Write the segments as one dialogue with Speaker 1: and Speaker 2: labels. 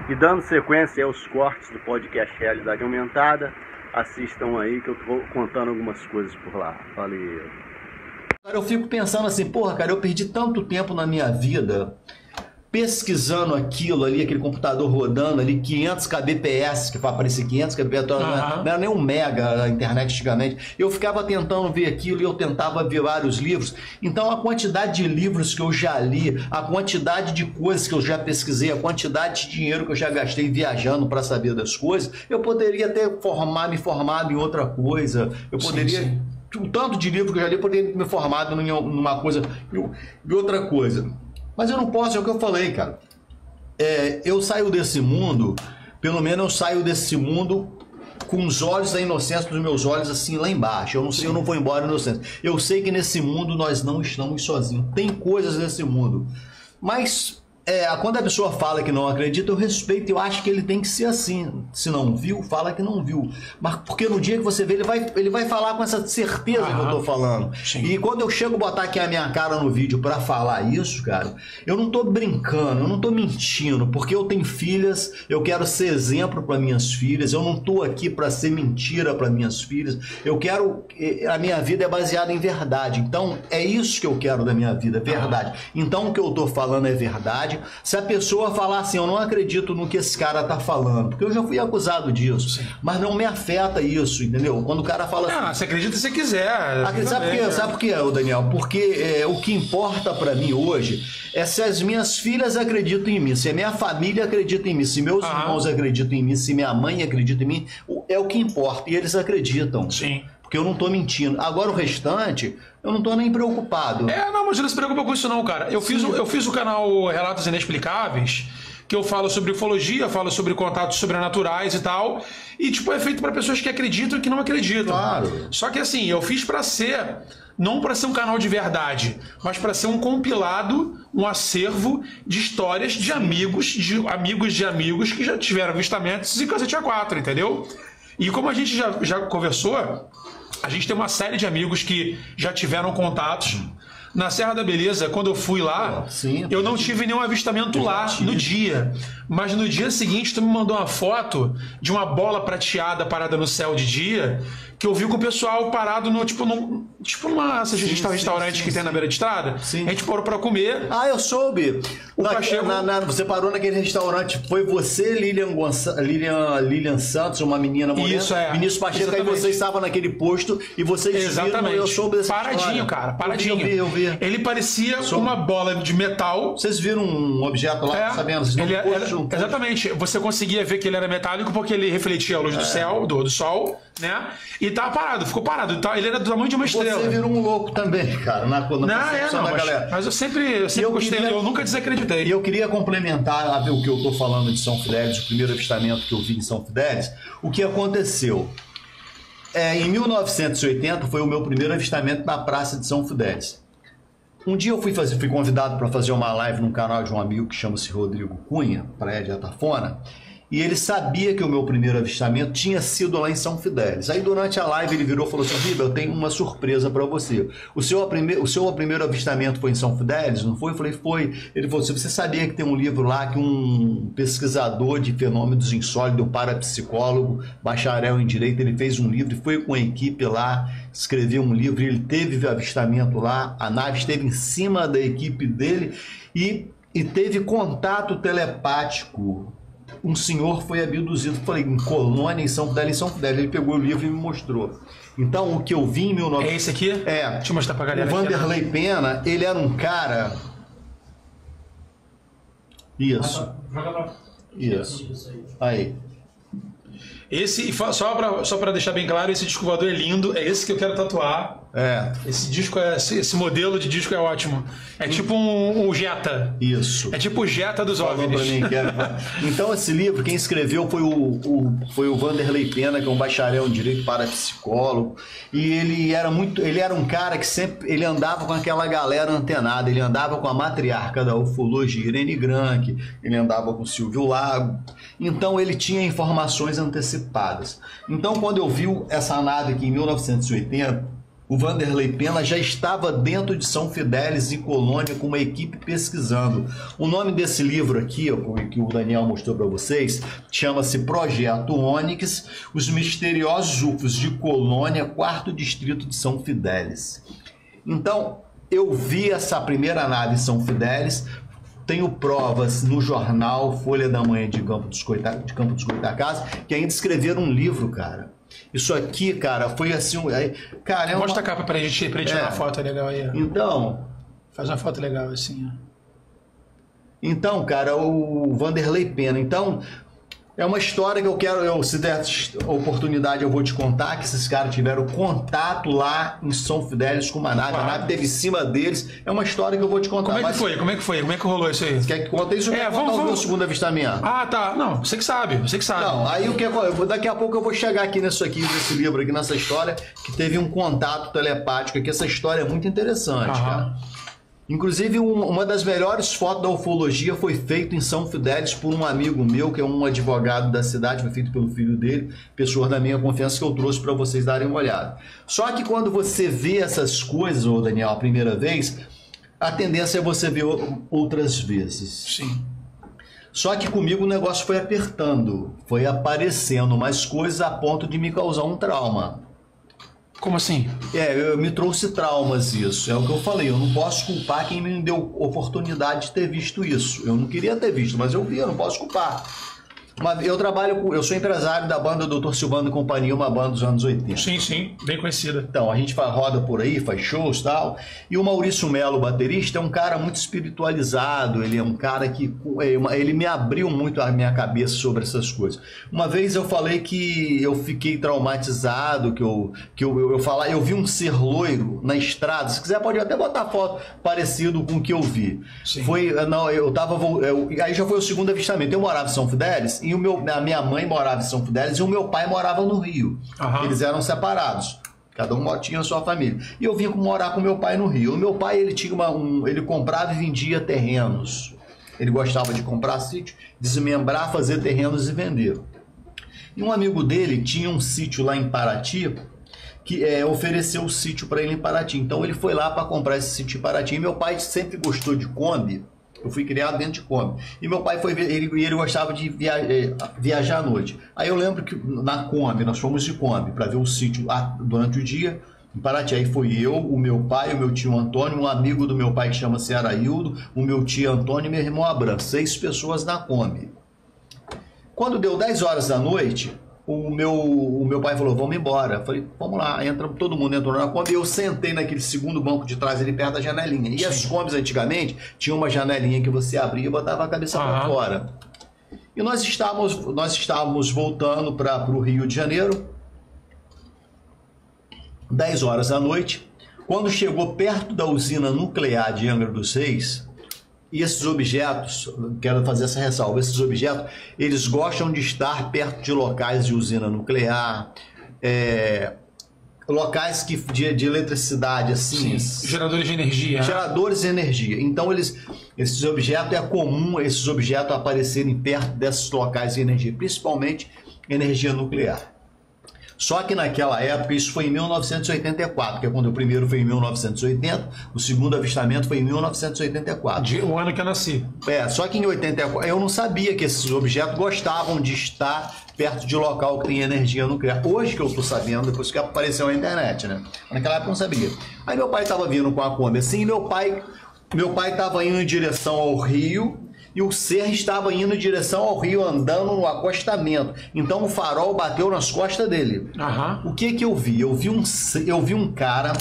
Speaker 1: E dando sequência aos cortes do podcast Realidade Aumentada, assistam aí que eu tô contando algumas coisas por lá. Valeu!
Speaker 2: Cara, eu fico pensando assim, porra, cara, eu perdi tanto tempo na minha vida pesquisando aquilo ali, aquele computador rodando ali, 500 kbps, que vai aparecer 500 kbps, não era nem um mega na internet antigamente. Eu ficava tentando ver aquilo e eu tentava ver vários livros. Então a quantidade de livros que eu já li, a quantidade de coisas que eu já pesquisei, a quantidade de dinheiro que eu já gastei viajando para saber das coisas, eu poderia ter me formado em outra coisa, eu poderia... Sim. O tanto de livro que eu já li, eu poderia ter me formado numa coisa e outra coisa. Mas eu não posso, é o que eu falei, cara. Eu saio desse mundo, pelo menos eu saio desse mundo com os olhos da inocência dos meus olhos assim lá embaixo. Eu não sei, eu não vou embora inocente. Eu sei que nesse mundo nós não estamos sozinhos. Tem coisas nesse mundo. Mas quando a pessoa fala que não acredita, eu respeito. Eu acho que ele tem que ser assim. Se não viu, fala que não viu. Mas porque no dia que você vê, ele vai falar com essa certeza que eu tô falando. Sim. E quando eu chego a botar aqui a minha cara no vídeo pra falar isso, cara, eu não tô brincando, eu não tô mentindo, porque eu tenho filhas, eu quero ser exemplo para minhas filhas, eu não tô aqui para ser mentira para minhas filhas. Eu quero... A minha vida é baseada em verdade. Então, é isso que eu quero da minha vida, verdade. Então, o que eu tô falando é verdade. Se a pessoa falar assim, eu não acredito no que esse cara tá falando, porque eu já fui acusado disso, sim, mas não me afeta isso, entendeu? Quando o cara fala assim...
Speaker 3: Você acredita se quiser.
Speaker 2: Sabe por quê, Daniel? Porque o que importa pra mim hoje é se as minhas filhas acreditam em mim, se a minha família acredita em mim, se meus irmãos acreditam em mim, se minha mãe acredita em mim, é o que importa, e eles acreditam.
Speaker 3: Sim.
Speaker 2: Porque eu não tô mentindo. Agora o restante, eu não tô nem preocupado.
Speaker 3: Não, mas não se preocupa com isso não, cara. Eu fiz o canal Relatos Inexplicáveis, que eu falo sobre ufologia, falo sobre contatos sobrenaturais e tal. E, tipo, é feito para pessoas que acreditam e que não acreditam.
Speaker 2: Claro.
Speaker 3: Só que, assim, eu fiz para ser... Não para ser um canal de verdade, mas para ser um compilado, um acervo de histórias de amigos de amigos que já tiveram avistamentos e cacete A4, entendeu? E como a gente já conversou... A gente tem uma série de amigos que já tiveram contatos. Na Serra da Beleza, quando eu fui lá, eu não tive nenhum avistamento lá no dia. Mas no dia seguinte, tu me mandou uma foto de uma bola prateada parada no céu de dia, que eu vi com o pessoal parado no, numa restaurante que tem na beira de estrada. Sim. A gente parou pra comer.
Speaker 2: Eu soube. Você parou naquele restaurante. Foi você, Lilian Santos, uma menina morena.
Speaker 3: Isso,
Speaker 2: Vinícius Pacheco, aí você estava naquele posto e vocês viram, eu soube dessa
Speaker 3: paradinho,
Speaker 2: história.
Speaker 3: Cara, paradinho.
Speaker 2: Eu vi.
Speaker 3: Ele parecia uma bola de metal.
Speaker 2: Vocês viram um objeto lá, sabendo?
Speaker 3: Exatamente. Você conseguia ver que ele era metálico porque ele refletia a luz do céu, do sol, né? E tava parado, ficou parado. Ele era do tamanho de uma estrela.
Speaker 2: Você virou um louco também, cara, na percepção da galera.
Speaker 3: Mas eu sempre gostei, eu nunca desacreditei.
Speaker 2: E eu queria complementar o que eu tô falando de São Fidélis, o primeiro avistamento que eu vi em São Fidélis. O que aconteceu? Em 1980 foi o meu primeiro avistamento na Praça de São Fidélis. Um dia eu fui convidado para fazer uma live num canal de um amigo que chama-se Rodrigo Cunha, Praia de Atafona, e ele sabia que o meu primeiro avistamento tinha sido lá em São Fidélis. Aí durante a live ele virou e falou assim: Riba, eu tenho uma surpresa para você. O seu primeiro avistamento foi em São Fidélis, não foi? Eu falei, foi. Ele falou assim: você sabia que tem um livro lá que um pesquisador de fenômenos insólitos, um parapsicólogo, bacharel em Direito, ele fez um livro e foi com a equipe lá, escreveu um livro, e ele teve avistamento lá, a nave esteve em cima da equipe dele e teve contato telepático. Um senhor foi abduzido, falei, em Colônia, em São Fidélis, ele pegou o livro e me mostrou. Então, o que eu vi em 19...
Speaker 3: É esse aqui? Deixa eu mostrar pra galera.
Speaker 2: O Vanderlei Pena, ele era um cara... Isso. Aí.
Speaker 3: Esse, só pra deixar bem claro, esse disco voador é lindo, é esse que eu quero tatuar. Esse disco esse modelo de disco é ótimo. É tipo um Jetta.
Speaker 2: Isso.
Speaker 3: É tipo o Jetta dos OVNIs.
Speaker 2: Então esse livro, quem escreveu foi o Vanderlei Pena, que é um bacharel em Direito parapsicólogo. E ele era um cara que ele andava com aquela galera antenada, ele andava com a matriarca da ufologia, Irene Granck, ele andava com Silvio Lago. Então ele tinha informações antecipadas. Então quando eu vi essa nave aqui em 1980, o Vanderlei Pena já estava dentro de São Fidélis e Colônia com uma equipe pesquisando. O nome desse livro aqui, que o Daniel mostrou para vocês, chama-se Projeto Ônix, Os Misteriosos UFOs de Colônia, 4º Distrito de São Fidélis. Então, eu vi essa primeira nave em São Fidélis, tenho provas no jornal Folha da Manhã de Campo dos Goytacazes, que ainda escreveram um livro, cara. Isso aqui, cara, foi assim... Cara,
Speaker 3: Mostra a capa pra gente tirar uma foto legal aí.
Speaker 2: Então...
Speaker 3: Faz uma foto legal assim, ó.
Speaker 2: Então, cara, o Vanderlei Pena. Então, é uma história que eu quero... se der oportunidade, eu vou te contar que esses caras tiveram contato lá em São Fidélis com uma nave. A nave teve em cima deles. É uma história que eu vou te contar.
Speaker 3: Como é que foi? Como é que rolou isso aí?
Speaker 2: Você quer que conte isso? Vamos o meu segundo avistamento.
Speaker 3: Ah, tá. Não, você que sabe. Não,
Speaker 2: aí o que daqui a pouco eu vou chegar aqui nesse livro aqui, nessa história, que teve um contato telepático aqui. Essa história é muito interessante, cara. Inclusive, uma das melhores fotos da ufologia foi feita em São Fidélis por um amigo meu, que é um advogado da cidade, foi feito pelo filho dele, pessoa da minha confiança, que eu trouxe para vocês darem uma olhada. Só que quando você vê essas coisas, ô Daniel, a primeira vez, a tendência é você ver outras vezes.
Speaker 3: Sim.
Speaker 2: Só que comigo o negócio foi apertando, foi aparecendo mais coisas a ponto de me causar um trauma.
Speaker 3: Como assim?
Speaker 2: Me trouxe traumas isso. É o que eu falei. Eu não posso culpar quem me deu oportunidade de ter visto isso. Eu não queria ter visto, mas eu vi, eu não posso culpar. Eu sou empresário da banda Dr. Silvano e Companhia, uma banda dos anos 80.
Speaker 3: Sim, bem conhecida.
Speaker 2: Então, a gente roda por aí, faz shows e tal. E o Maurício Melo, baterista, é um cara muito espiritualizado. Ele é um cara que... Ele me abriu muito a minha cabeça sobre essas coisas. Uma vez eu falei que eu fiquei traumatizado, eu vi um ser loiro na estrada. Se quiser, pode até botar foto parecido com o que eu vi.
Speaker 3: Sim.
Speaker 2: Aí já foi o segundo avistamento. Eu morava em São Fidélis, e a minha mãe morava em São Fidélis e o meu pai morava no Rio. Eles eram separados. Cada um tinha a sua família. E eu vim morar com meu pai no Rio. O meu pai, ele tinha ele comprava e vendia terrenos. Ele gostava de comprar sítio, desmembrar, fazer terrenos e vender. E um amigo dele tinha um sítio lá em Paraty, que ofereceu o sítio para ele em Paraty. Então ele foi lá para comprar esse sítio em Paraty. E meu pai sempre gostou de Kombi. Eu fui criado dentro de Kombi. E meu pai ele gostava de viajar à noite. Aí eu lembro que na Kombi, nós fomos de Kombi para ver o sítio durante o dia em Paraty. Aí foi eu, o meu pai, o meu tio Antônio, um amigo do meu pai que chama-se Araildo, o meu tio Antônio e meu irmão Abrão. 6 pessoas na Kombi. Quando deu 10 horas da noite, o meu pai falou, vamos embora. Eu falei, vamos lá. Todo mundo entrou na Kombi e eu sentei naquele segundo banco de trás ali perto da janelinha. E as Kombis antigamente tinham uma janelinha que você abria e botava a cabeça para fora. E nós estávamos voltando para o Rio de Janeiro, 10 horas da noite. Quando chegou perto da usina nuclear de Angra dos Reis, e esses objetos, quero fazer essa ressalva, esses objetos, eles gostam de estar perto de locais de usina nuclear, locais de eletricidade, assim.
Speaker 3: Sim, geradores de energia.
Speaker 2: Geradores de energia. Então, esses objetos, é comum esses objetos aparecerem perto desses locais de energia, principalmente energia nuclear. Só que naquela época, isso foi em 1984, que é quando o primeiro foi em 1980, o segundo avistamento foi em 1984.
Speaker 3: O ano que eu nasci.
Speaker 2: Só que em 84, eu não sabia que esses objetos gostavam de estar perto de local que tem energia nuclear. Hoje que eu estou sabendo, depois que apareceu na internet, né? Naquela época eu não sabia. Aí meu pai estava vindo com a Kombi assim, meu pai estava indo em direção ao Rio, e o ser estava indo em direção ao rio, andando no acostamento. Então o farol bateu nas costas dele. O que eu vi? Eu vi um cara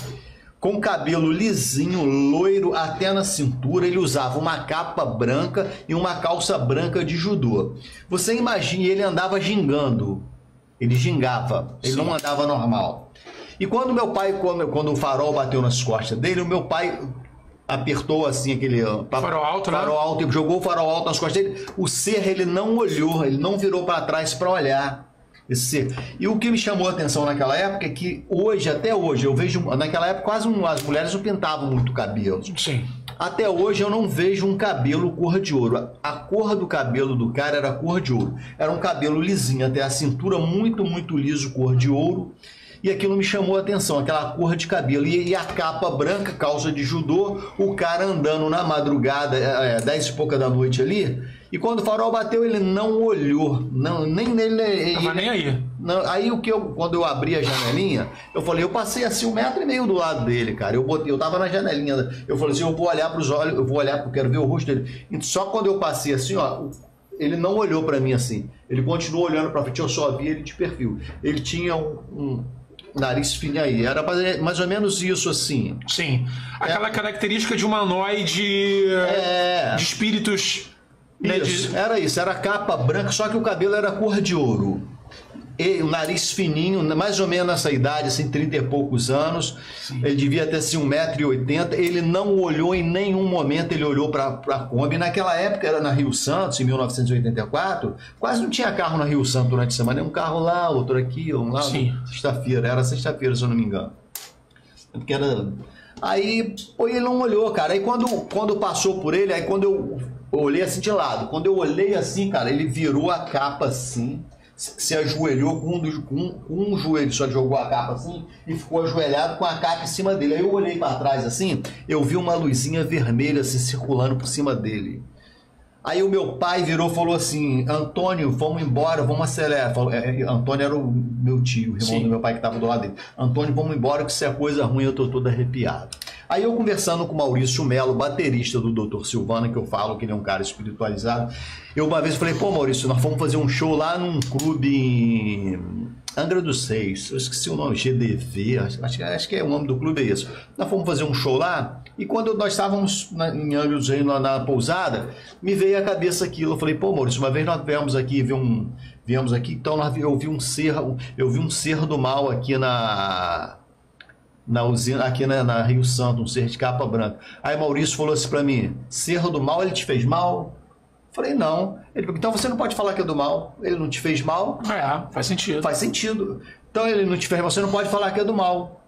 Speaker 2: com cabelo lisinho, loiro até na cintura. Ele usava uma capa branca e uma calça branca de judô. Você imagine, ele andava gingando. Ele gingava, ele não andava normal. E quando meu pai, quando o farol bateu nas costas dele, o meu pai apertou assim aquele
Speaker 3: farol alto, né?
Speaker 2: Farol alto, ele jogou o farol alto nas costas dele. O ser, ele não olhou, ele não virou para trás para olhar esse ser. E o que me chamou a atenção naquela época é que hoje, até hoje, eu vejo, naquela época quase as mulheres não pintavam muito cabelo.
Speaker 3: Sim.
Speaker 2: Até hoje eu não vejo um cabelo cor de ouro. A cor do cabelo do cara era cor de ouro. Era um cabelo lisinho até a cintura, muito, muito liso, cor de ouro. E aquilo me chamou a atenção, aquela cor de cabelo. E a capa branca, calça de judô, o cara andando na madrugada, 10 e pouca da noite ali. E quando o farol bateu, ele não olhou. Não, nem nele.
Speaker 3: Tava nem aí.
Speaker 2: Não, aí quando eu abri a janelinha, eu falei, eu passei assim 1,5 metro do lado dele, cara. Eu tava na janelinha. Eu falei assim, eu vou olhar pros olhos, eu vou olhar porque eu quero ver o rosto dele. E só quando eu passei assim, ó, ele não olhou pra mim assim. Ele continuou olhando pra frente, eu só vi ele de perfil. Ele tinha um nariz fino aí. Era mais ou menos isso, assim.
Speaker 3: Sim. Aquela característica de humanoide de espíritos. Né,
Speaker 2: Isso, era isso. Era capa branca, só que o cabelo era cor de ouro. E o nariz fininho, mais ou menos nessa idade, assim, 30 e poucos anos. Sim. Ele devia ter assim 1,80 m. Ele não olhou em nenhum momento, ele olhou para a Kombi. Naquela época, era na Rio Santos, em 1984, quase não tinha carro na Rio Santos durante a semana. Um carro lá, outro aqui, um lá. Sexta-feira, era sexta-feira, se eu não me engano. Porque era... Aí, pô, ele não olhou, cara. Aí quando passou por ele, aí quando eu olhei assim de lado, quando eu olhei assim, cara, ele virou a capa assim, se ajoelhou com um joelho, só jogou a capa assim e ficou ajoelhado com a capa em cima dele. Aí eu olhei para trás assim, eu vi uma luzinha vermelha assim, circulando por cima dele. Aí o meu pai virou e falou assim, Antônio, vamos embora, vamos acelerar. Antônio era o meu tio, o irmão do meu pai que estava do lado dele. Antônio, vamos embora que isso é coisa ruim, eu tô todo arrepiado. Aí eu conversando com o Maurício Melo, baterista do Dr. Silvana, que eu falo que ele é um cara espiritualizado, eu uma vez falei, pô Maurício, nós fomos fazer um show lá num clube em Angra dos Reis, eu esqueci o nome, GDV, acho que é o nome do clube, é isso. Nós fomos fazer um show lá, e quando nós estávamos em Angra dos Reis, na pousada, me veio à cabeça aquilo, eu falei, pô Maurício, uma vez nós viemos aqui, então eu vi um ser do mal aqui na usina, aqui na Rio Santo, um ser de capa branca. Aí Maurício falou assim pra mim, ser do mal, ele te fez mal? Falei, não. Ele falou, então você não pode falar que é do mal. Ele não te fez mal?
Speaker 3: Faz sentido.
Speaker 2: Faz sentido. Então ele não te fez mal, você não pode falar que é do mal.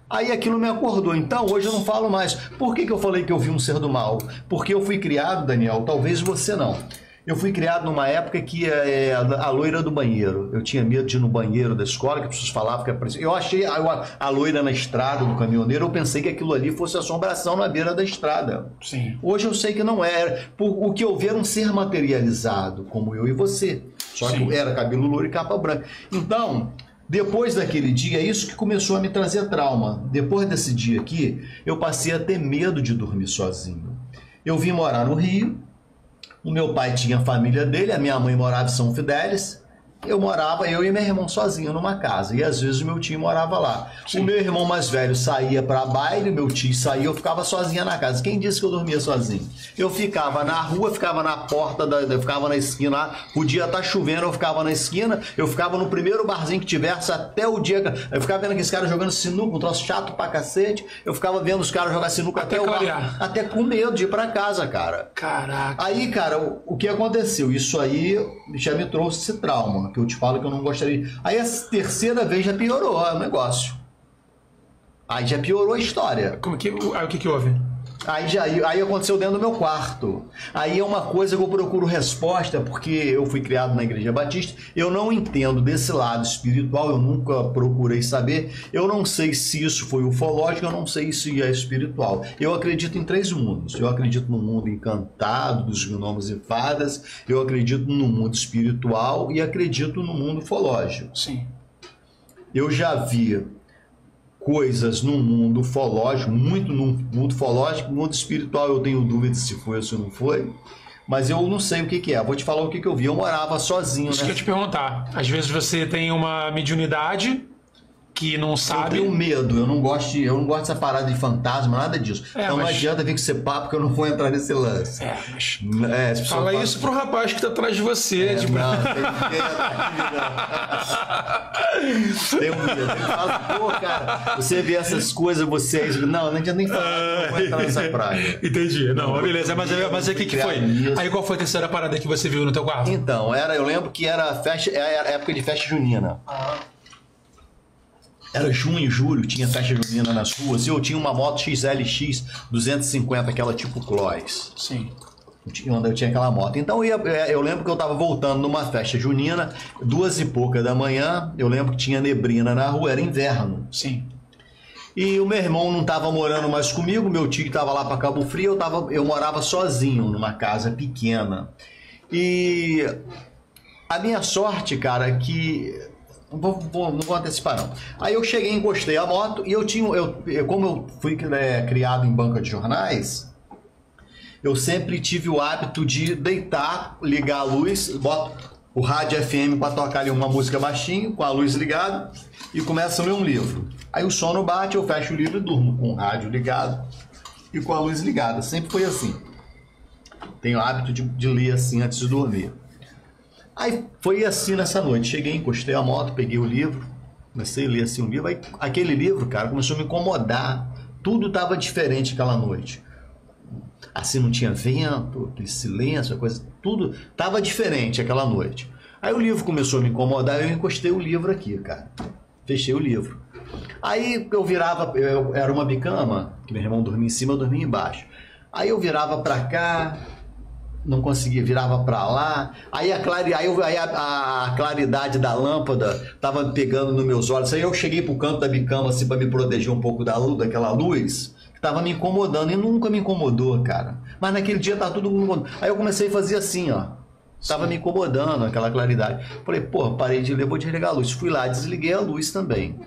Speaker 2: Aí aquilo me acordou. Então hoje eu não falo mais. Por que eu falei que eu vi um ser do mal? Porque eu fui criado, Daniel, talvez você não. Eu fui criado numa época que a loira do banheiro. Eu tinha medo de ir no banheiro da escola, que as pessoas falavam que aparecia. Eu achei a loira na estrada do caminhoneiro, eu pensei que aquilo ali fosse assombração na beira da estrada.
Speaker 3: Sim.
Speaker 2: Hoje eu sei que não era. O que eu vi era um ser materializado, como eu e você. Só que era cabelo loiro e capa branca. Então, depois daquele dia, é isso que começou a me trazer trauma. Depois desse dia aqui, eu passei a ter medo de dormir sozinho. Eu vim morar no Rio. O meu pai tinha a família dele, a minha mãe morava em São Fidélis. Eu e meu irmão sozinho numa casa. E às vezes o meu tio morava lá. Sim. O meu irmão mais velho saía para baile, meu tio saía, eu ficava sozinha na casa. Quem disse que eu dormia sozinho? Eu ficava na rua, ficava na porta, eu ficava na esquina lá. Podia estar chovendo, eu ficava na esquina. Eu ficava no primeiro barzinho que tivesse até o dia. Eu ficava vendo aqueles caras jogando sinuca, um troço chato pra cacete. Eu ficava vendo os caras jogar sinuca até o bar. Até com medo de ir pra casa, cara.
Speaker 3: Caraca.
Speaker 2: Aí, cara, o que aconteceu? Isso aí já me trouxe esse trauma. Que eu te falo que eu não gostaria. Aí a terceira vez já piorou o negócio. Aí já piorou a história.
Speaker 3: O que houve?
Speaker 2: Aí aconteceu dentro do meu quarto. Aí é uma coisa que eu procuro resposta, porque eu fui criado na Igreja Batista, eu não entendo desse lado espiritual, eu nunca procurei saber, eu não sei se isso foi ufológico, eu não sei se é espiritual. Eu acredito em 3 mundos. Eu acredito no mundo encantado, dos gnomos e fadas, eu acredito no mundo espiritual e acredito no mundo ufológico.
Speaker 3: Sim.
Speaker 2: Eu já vi coisas no mundo ufológico, muito no mundo ufológico, no mundo espiritual eu tenho dúvida se foi ou se não foi, mas eu não sei o que é. Vou te falar o que eu vi. Eu morava sozinho,
Speaker 3: Isso que eu ia te perguntar. Às vezes você tem uma mediunidade que não sabe.
Speaker 2: Eu tenho medo, eu não gosto dessa parada de fantasma, nada disso. Então não adianta vir com esse papo que eu não vou entrar nesse lance.
Speaker 3: Fala isso pro rapaz que tá atrás de você.
Speaker 2: Tem um medo. Fala, pô, cara, você vê essas coisas, vocês. Não adianta nem falar, não vou entrar nessa praia.
Speaker 3: Entendi. Não, beleza, mas o que foi? Aí qual foi a terceira parada que você viu no teu quarto?
Speaker 2: Então, eu lembro que era época de festa junina. Era junho, julho, tinha festa junina nas ruas, e eu tinha uma moto XLX 250, aquela tipo Clois.
Speaker 3: Sim.
Speaker 2: onde eu tinha aquela moto. Então eu lembro que eu estava voltando numa festa junina, 2h pouca da manhã, eu lembro que tinha neblina na rua, era inverno.
Speaker 3: Sim.
Speaker 2: E o meu irmão não estava morando mais comigo, meu tio estava lá para Cabo Frio, eu morava sozinho numa casa pequena. E a minha sorte, cara, que... Não vou antecipar, não. Aí eu cheguei, encostei a moto e como eu fui criado em banca de jornais, eu sempre tive o hábito de deitar, ligar a luz, boto o rádio FM para tocar ali uma música baixinho, com a luz ligada, e começo a ler um livro. Aí o sono bate, eu fecho o livro e durmo com o rádio ligado e com a luz ligada. Sempre foi assim. Tenho o hábito de ler assim antes de dormir. Aí foi assim nessa noite. Cheguei, encostei a moto, peguei o livro, comecei a ler assim um livro. Aí aquele livro, cara, começou a me incomodar. Tudo estava diferente aquela noite. Assim, não tinha vento, aquele silêncio, a coisa, tudo estava diferente aquela noite. Aí o livro começou a me incomodar, eu encostei o livro aqui, cara. Fechei o livro. Aí eu era uma bicama, que meu irmão dormia em cima, eu dormia embaixo. Aí eu virava para cá, não conseguia, virava para lá. Aí a claridade da lâmpada estava pegando nos meus olhos. Aí eu cheguei pro canto da bicama assim para me proteger um pouco daquela luz. Tava me incomodando e nunca me incomodou, cara. Mas naquele dia tava tudo me incomodando. Aí eu comecei a fazer assim, ó. Tava me incomodando aquela claridade. Falei, pô, parei de ler, vou desligar a luz. Fui lá, desliguei a luz também.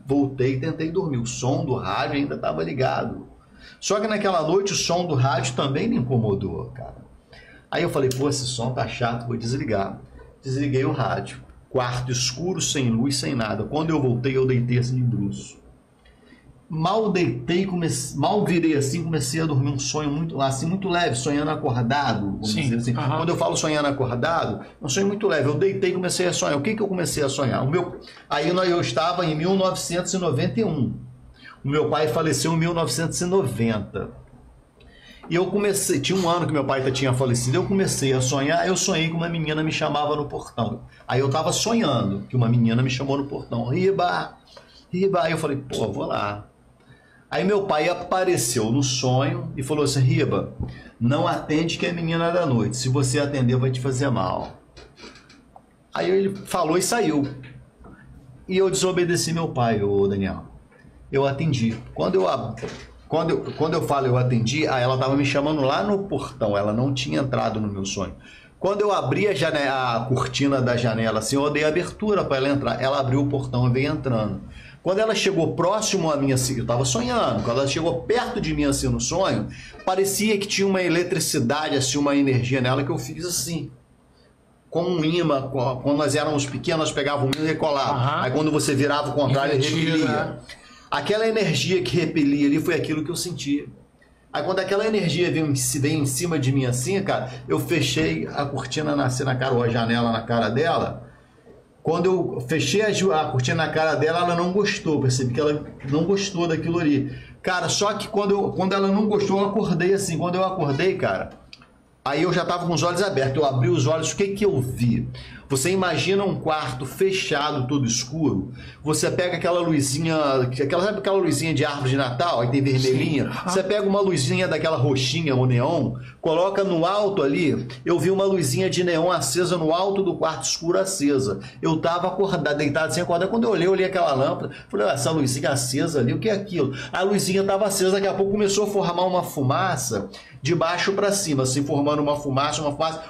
Speaker 2: Voltei e tentei dormir. O som do rádio ainda tava ligado. Só que naquela noite o som do rádio também me incomodou, cara. Aí eu falei, pô, esse som tá chato, vou desligar. Desliguei o rádio. Quarto escuro, sem luz, sem nada. Quando eu voltei, eu deitei assim de bruço. Mal deitei, mal virei assim, comecei a dormir um sonho muito leve, sonhando acordado, vamos dizer assim. Quando eu falo sonhando acordado, um sonho muito leve. Eu deitei e comecei a sonhar. O que eu comecei a sonhar? Aí eu estava em 1991. O meu pai faleceu em 1990. E eu comecei, tinha um ano que meu pai tinha falecido, eu comecei a sonhar, eu sonhei que uma menina me chamava no portão. Aí eu estava sonhando que uma menina me chamou no portão. Riba, Riba. Aí eu falei, pô, vou lá. Aí meu pai apareceu no sonho e falou assim, Riba, não atende que é menina da noite. Se você atender, vai te fazer mal. Aí ele falou e saiu. E eu desobedeci meu pai, ô Daniel. Eu atendi. Quando eu falo eu atendi, ela estava me chamando lá no portão. Ela não tinha entrado no meu sonho. Quando eu abri a cortina da janela, assim, eu dei abertura para ela entrar. Ela abriu o portão e veio entrando. Quando ela chegou próximo a mim, assim, eu estava sonhando, quando ela chegou perto de mim, assim, no sonho, parecia que tinha uma eletricidade, assim, uma energia nela que eu fiz assim, com um imã. Quando nós éramos pequenos, nós pegávamos um imã e colava. Aí quando você virava o contrário, ele repelia. Aquela energia que repelia ali foi aquilo que eu senti. Aí quando aquela energia veio em cima de mim assim, cara, eu fechei a cortina na cara, ou a janela na cara dela. Quando eu fechei a cortina na cara dela, ela não gostou. Percebi que ela não gostou daquilo ali. Cara, só que quando ela não gostou, eu acordei assim. Quando eu acordei, cara, aí eu já tava com os olhos abertos. Eu abri os olhos, o que eu vi? Você imagina um quarto fechado, todo escuro. Você pega aquela luzinha, sabe aquela luzinha de árvore de Natal, aí tem vermelhinha? Você pega uma luzinha daquela roxinha, o neon, coloca no alto ali. Eu vi uma luzinha de neon acesa no alto do quarto escuro acesa. Eu tava acordado, deitado sem acordar. Quando eu olhei aquela lâmpada, falei, essa luzinha acesa ali, o que é aquilo? A luzinha tava acesa, daqui a pouco começou a formar uma fumaça de baixo para cima, assim, formando uma fumaça,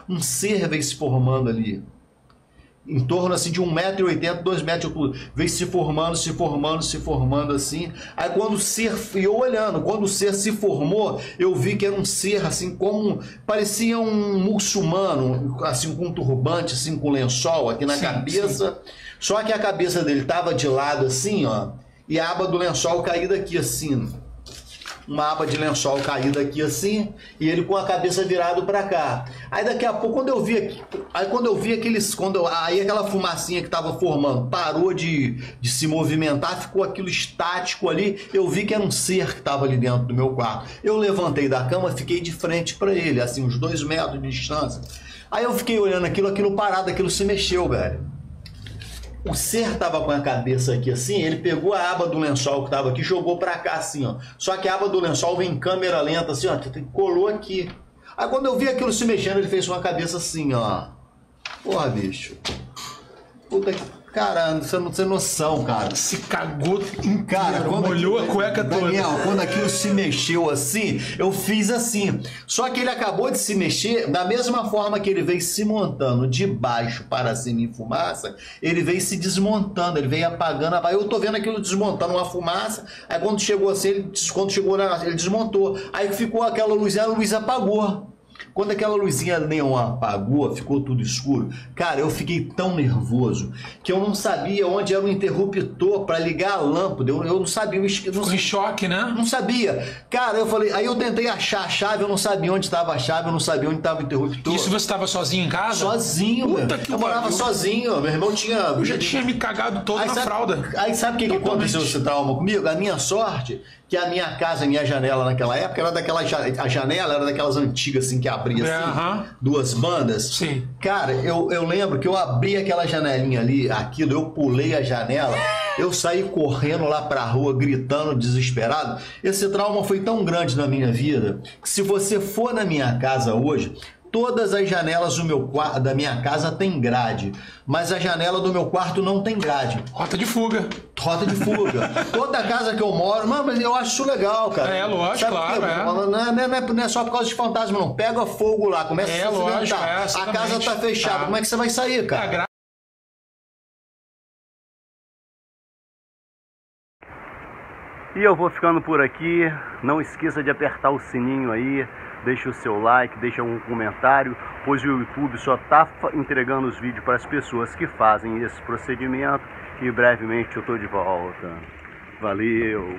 Speaker 2: um ser veio se formando ali. Em torno assim de 1,80 m, 2 metros de altura, veio se formando assim. Aí quando o ser, eu olhando, quando o ser se formou, eu vi que era um ser assim como, parecia um muçulmano, assim com um turbante, assim com lençol aqui na cabeça. Só que a cabeça dele tava de lado assim, ó, e a aba do lençol caída aqui assim. Uma aba de lençol caída aqui assim, e ele com a cabeça virado para cá. Aí daqui a pouco, quando eu vi aquela fumacinha que estava formando parou de se movimentar, ficou aquilo estático ali, eu vi que era um ser que estava ali dentro do meu quarto. Eu levantei da cama, fiquei de frente para ele, assim, uns 2 metros de distância. Aí eu fiquei olhando aquilo parado, aquilo se mexeu, velho. O ser tava com a cabeça aqui assim, ele pegou a aba do lençol que tava aqui e jogou pra cá assim, ó. Só que a aba do lençol vem em câmera lenta assim, ó, colou aqui. Aí quando eu vi aquilo se mexendo, ele fez uma cabeça assim, ó. Porra, bicho. Puta que... Cara, você não tem noção, cara.
Speaker 3: Se cagou inteiro,
Speaker 2: Cara,
Speaker 3: molhou a cueca toda.
Speaker 2: Daniel, quando aquilo se mexeu assim, eu fiz assim. Só que ele acabou de se mexer, da mesma forma que ele veio se montando de baixo para cima em fumaça, ele veio se desmontando, ele veio apagando. Aí eu tô vendo aquilo desmontando uma fumaça, aí quando chegou assim, ele desmontou. Aí ficou aquela luzinha, a luz apagou. Quando aquela luzinha neon apagou, ficou tudo escuro, cara, eu fiquei tão nervoso que eu não sabia onde era o interruptor para ligar a lâmpada. Eu não sabia.
Speaker 3: Ficou em choque, né?
Speaker 2: Não sabia. Cara, eu falei, aí eu tentei achar a chave, eu não sabia onde estava a chave, eu não sabia onde estava o interruptor.
Speaker 3: Isso você estava sozinho em casa?
Speaker 2: Sozinho,
Speaker 3: Puta que
Speaker 2: eu morava
Speaker 3: pariu.
Speaker 2: sozinho, meu irmão tinha...
Speaker 3: Eu já tinha me cagado todo na fralda.
Speaker 2: Aí sabe o que aconteceu esse trauma comigo? A minha sorte, que a minha casa, a minha janela naquela época, era daquela... A janela era daquelas antigas, assim, que abria assim, duas bandas.
Speaker 3: Sim.
Speaker 2: Cara, eu lembro que eu abri aquela janelinha ali, aquilo, eu pulei a janela, eu saí correndo lá pra rua, gritando, desesperado. Esse trauma foi tão grande na minha vida, que se você for na minha casa hoje... Todas as janelas da minha casa tem grade, mas a janela do meu quarto não tem grade.
Speaker 3: Rota de fuga.
Speaker 2: Rota de fuga. Toda casa que eu moro, mas eu acho isso legal, cara.
Speaker 3: É, lógico,
Speaker 2: sabe
Speaker 3: claro.
Speaker 2: Não é só por causa de fantasma, não. Pega fogo lá, começa a se acidentar. A casa tá fechada, como é que você vai sair, cara?
Speaker 1: E eu vou ficando por aqui. Não esqueça de apertar o sininho aí. Deixa o seu like, deixa um comentário, pois o YouTube só está entregando os vídeos para as pessoas que fazem esse procedimento. E brevemente eu estou de volta. Valeu!